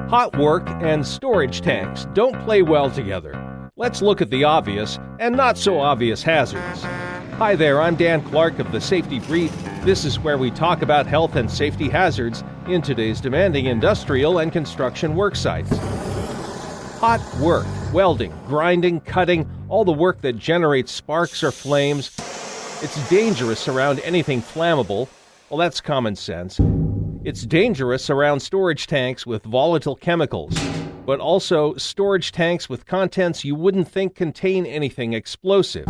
Hot work and storage tanks don't play well together. Let's look at the obvious and not so obvious hazards. Hi there, I'm Dan Clark of the Safety Brief. This is where we talk about health and safety hazards in today's demanding industrial and construction work sites. Hot work, welding, grinding, cutting, all the work that generates sparks or flames. It's dangerous around anything flammable. Well, that's common sense. It's dangerous around storage tanks with volatile chemicals, but also storage tanks with contents you wouldn't think contain anything explosive.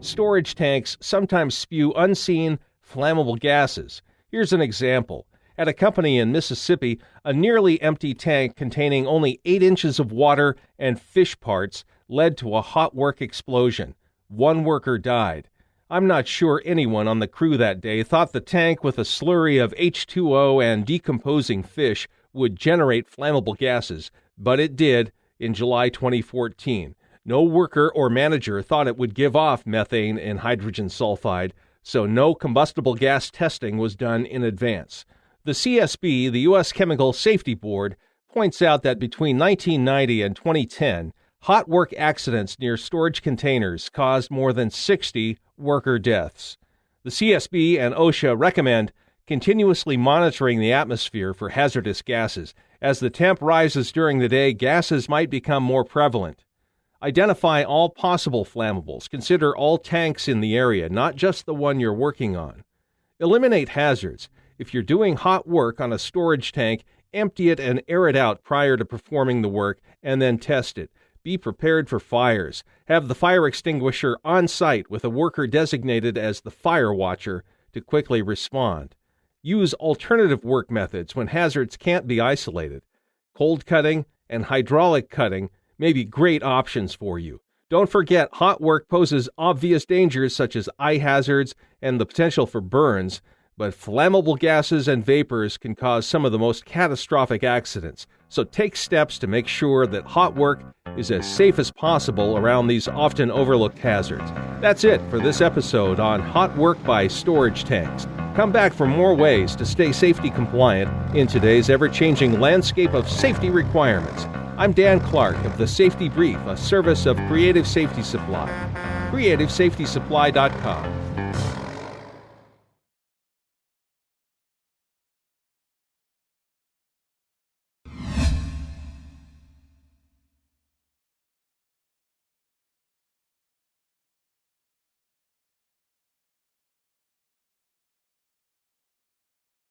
Storage tanks sometimes spew unseen, flammable gases. Here's an example. At a company in Mississippi, a nearly empty tank containing only 8 inches of water and fish parts led to a hot work explosion. 1 worker died. I'm not sure anyone on the crew that day thought the tank with a slurry of H2O and decomposing fish would generate flammable gases, but it did in July 2014. No worker or manager thought it would give off methane and hydrogen sulfide, so no combustible gas testing was done in advance. The CSB, the U.S. Chemical Safety Board, points out that between 1990 and 2010, hot work accidents near storage containers caused more than 60 worker deaths. The CSB and OSHA recommend continuously monitoring the atmosphere for hazardous gases. As the temp rises during the day, gases might become more prevalent. Identify all possible flammables. Consider all tanks in the area, not just the one you're working on. Eliminate hazards. If you're doing hot work on a storage tank, empty it and air it out prior to performing the work, and then test it. Be prepared for fires. Have the fire extinguisher on site with a worker designated as the fire watcher to quickly respond. Use alternative work methods when hazards can't be isolated. Cold cutting and hydraulic cutting may be great options for you. Don't forget, hot work poses obvious dangers such as eye hazards and the potential for burns, but flammable gases and vapors can cause some of the most catastrophic accidents. So take steps to make sure that hot work is as safe as possible around these often overlooked hazards. That's it for this episode on hot work by storage tanks. Come back for more ways to stay safety compliant in today's ever-changing landscape of safety requirements. I'm Dan Clark of the Safety Brief, a service of Creative Safety Supply. CreativeSafetySupply.com.